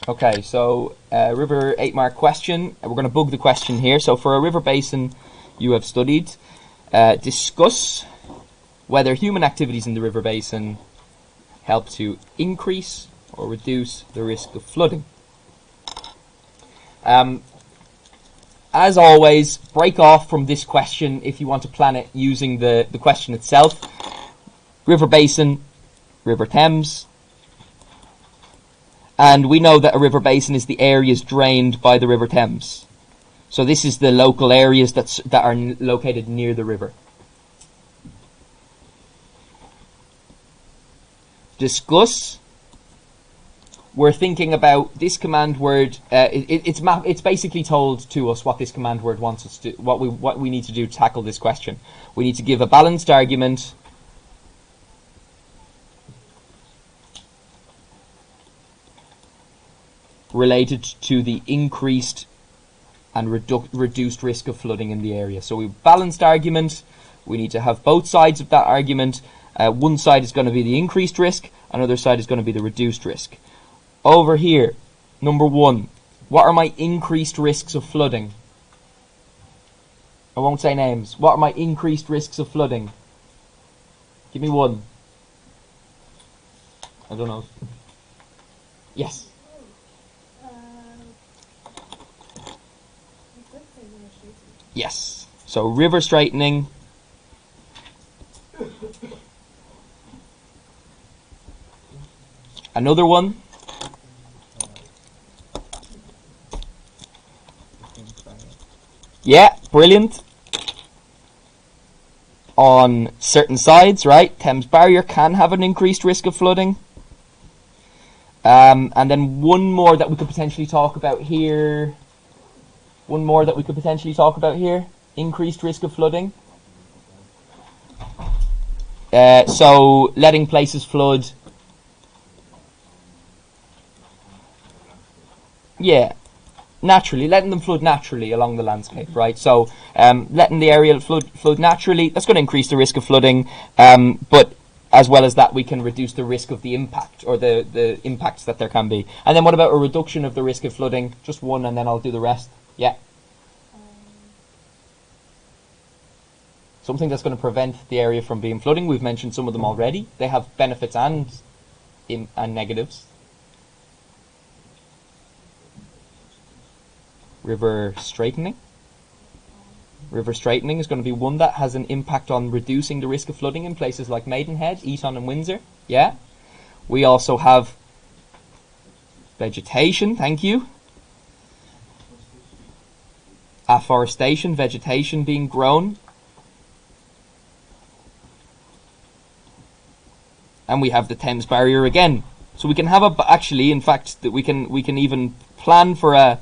Okay, so river 8 mark question. We're going to bug the question here. So for a river basin you have studied, discuss whether human activities in the river basin help to increase or reduce the risk of flooding. As always, break off from this question if you want to plan it using the question itself. River basin, River Thames. And we know that a river basin is the areas drained by the River Thames. So this is the local areas that are located near the river. Discuss. We're thinking about this command word. It's basically told to us what this command word wants us to do, what we need to do to tackle this question. We need to give a balanced argument related to the increased and reduced risk of flooding in the area. So we balanced argument. We need to have both sides of that argument. One side is going to be the increased risk, another side is going to be the reduced risk. Over here, number 1, what are my increased risks of flooding? I won't say names. What are my increased risks of flooding? Give me one. I don't know. Yes. Yes. So river straightening. Another one. Yeah, brilliant. On certain sides, right? Thames Barrier can have an increased risk of flooding. And then one more that we could potentially talk about here. Increased risk of flooding. So letting places flood. Yeah. Naturally, letting them flood naturally along the landscape, right? So letting the area flood naturally, that's going to increase the risk of flooding, but as well as that we can reduce the risk of the impact, or the impacts that there can be. And then what about a reduction of the risk of flooding? Just one, and then I'll do the rest. Yeah. Something that's going to prevent the area from being flooding. We've mentioned some of them already. They have benefits and negatives. River straightening. River straightening is going to be one that has an impact on reducing the risk of flooding in places like Maidenhead, Eton and Windsor. Yeah. We also have vegetation, thank you. Afforestation, vegetation being grown. And we have the Thames Barrier again. So we can have we can even plan for a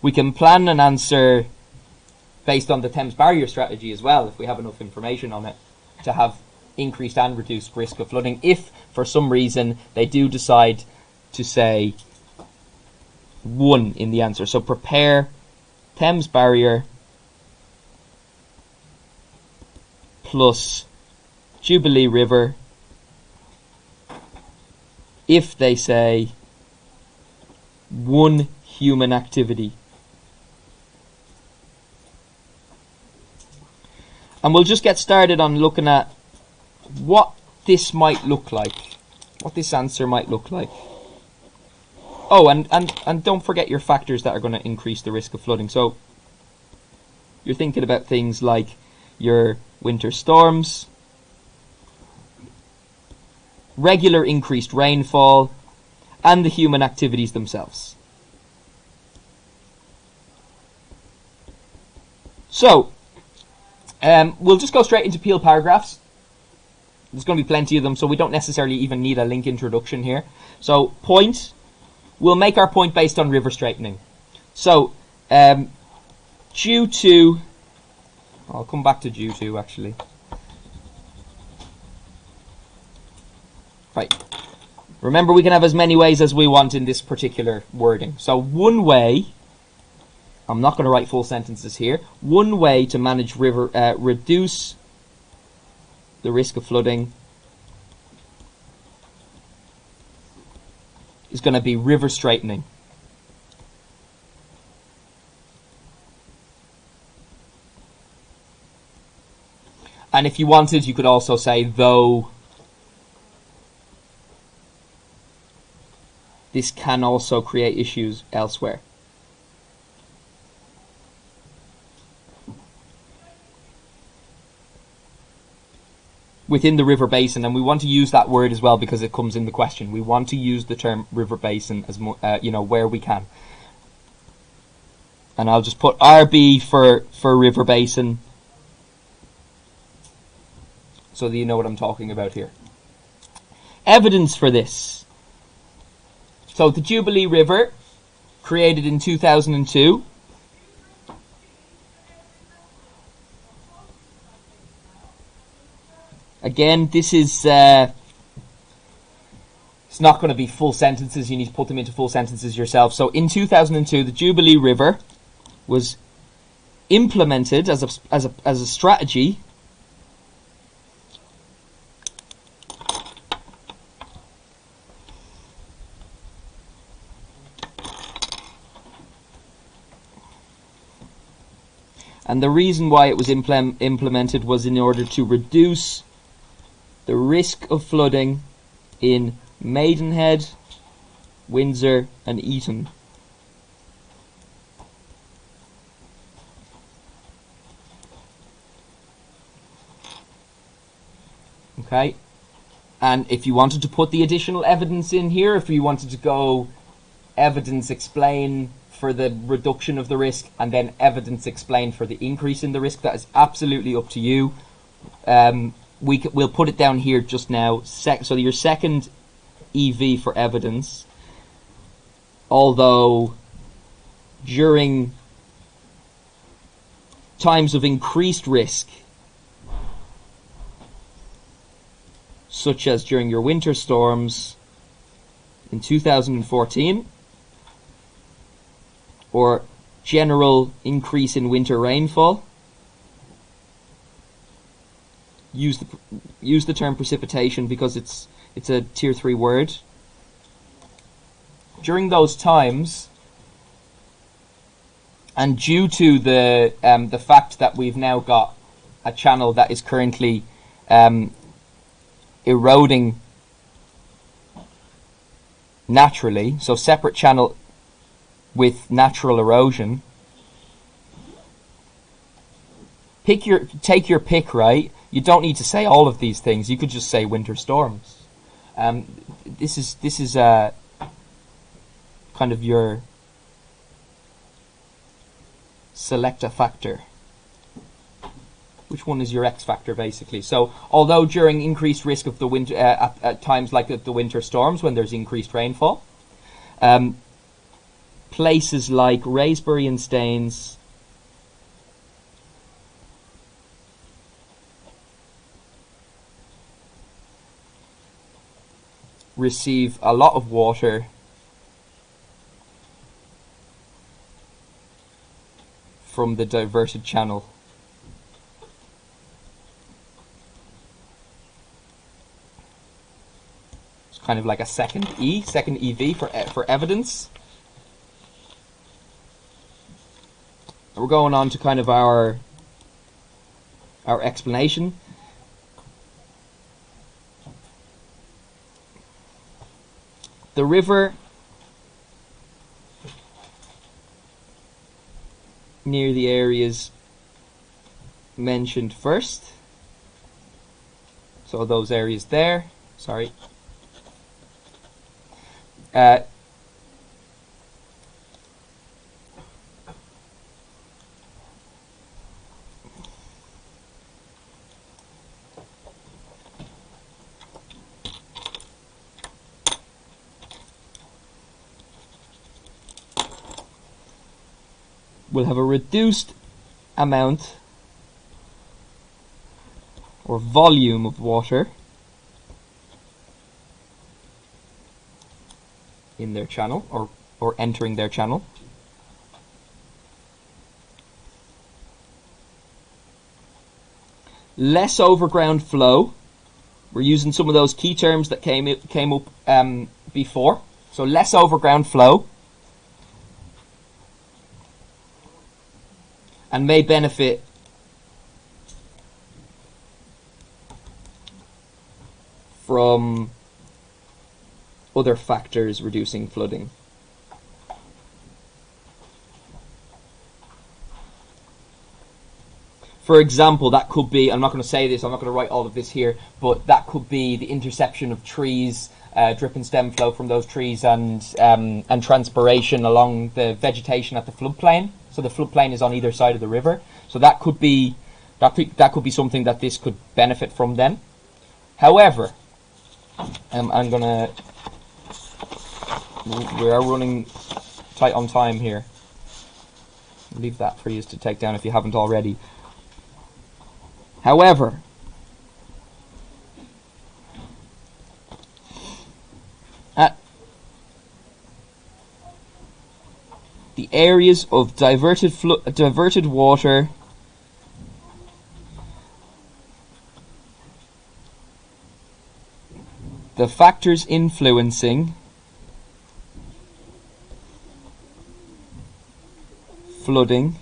we can plan an answer based on the Thames Barrier strategy as well, if we have enough information on it, to have increased and reduced risk of flooding, if for some reason they do decide to say 1 in the answer. So prepare Thames Barrier plus Jubilee River if they say 1 human activity. And we'll just get started on looking at what this might look like, what this answer might look like. Oh, and don't forget your factors that are going to increase the risk of flooding. So you're thinking about things like your winter storms, regular increased rainfall, and the human activities themselves. So we'll just go straight into peel paragraphs. There's going to be plenty of them, so we don't necessarily even need a link introduction here. So point, we'll make our point based on river straightening. So due to, I'll come back to due to actually. Right. Remember, we can have as many ways as we want in this particular wording. So one way, I'm not going to write full sentences here, one way to manage reduce the risk of flooding is going to be river straightening. And if you wanted, you could also say, though this can also create issues elsewhere. Within the river basin, and we want to use that word as well because it comes in the question. We want to use the term river basin as where we can. And I'll just put RB for river basin, so that you know what I'm talking about here. Evidence for this. So the Jubilee River, created in 2002. Again, this is it's not going to be full sentences. You need to put them into full sentences yourself. So in 2002, the Jubilee River was implemented as a strategy and the reason why it was implemented was in order to reduce the risk of flooding in Maidenhead, Windsor and Eton. Okay, and if you wanted to put the additional evidence in here, if you wanted to go evidence explain for the reduction of the risk and then evidence explain for the increase in the risk, that is absolutely up to you. We'll put it down here just now. So your second EV for evidence, although during times of increased risk, such as during your winter storms in 2014, or general increase in winter rainfall, use the term precipitation because it's a tier 3 word. During those times, and due to the fact that we've now got a channel that is currently eroding naturally, so separate channel with natural erosion, take your pick, right? You don't need to say all of these things. You could just say winter storms. This is kind of your select a factor. Which one is your X factor, basically? So, although during increased risk of the winter, at times like the winter storms, when there's increased rainfall, places like Wraysbury and Staines receive a lot of water from the diverted channel. It's kind of like a second EV for evidence. We're going on to kind of our explanation. The river near the areas mentioned first, so those areas there, sorry, will have a reduced amount or volume of water in their channel or entering their channel. Less overground flow. We're using some of those key terms that came up before. So less overground flow, and may benefit from other factors reducing flooding. For example, that could be, I'm not going to say this, I'm not going to write all of this here, but that could be the interception of trees, drip and stem flow from those trees, and transpiration along the vegetation at the floodplain. So the floodplain is on either side of the river. So that could be something that this could benefit from then. However, I'm gonna, we are running tight on time here. I'll leave that for you to take down if you haven't already. However, at the areas of diverted water the factors influencing flooding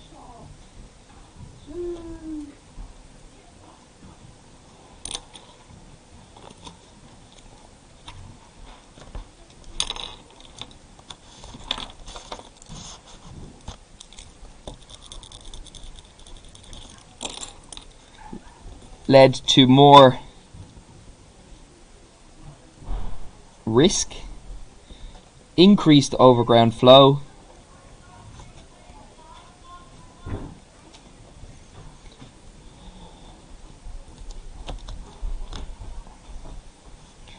led to more risk, increased overground flow,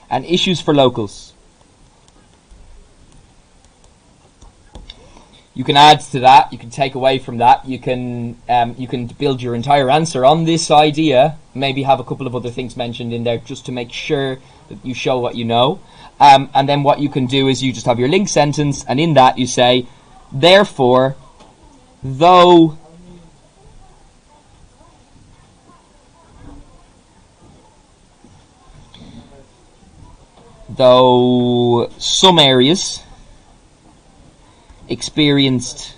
and issues for locals. You can add to that, you can take away from that, you can build your entire answer on this idea, maybe have a couple of other things mentioned in there just to make sure that you show what you know. And then what you can do is you just have your link sentence, and in that you say, therefore, though some areas experienced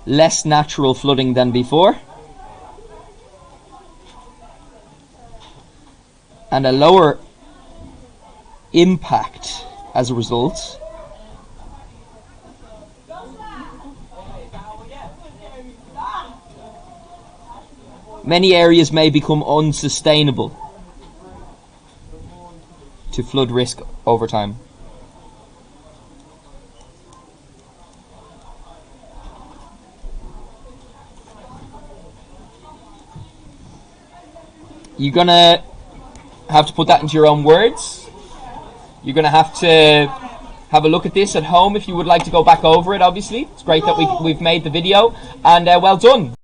less natural flooding than before, and a lower impact as a result, many areas may become unsustainable to flood risk over time. You're gonna have to put that into your own words. You're gonna have to have a look at this at home if you would like to go back over it. Obviously, it's great that we've made the video, and well done.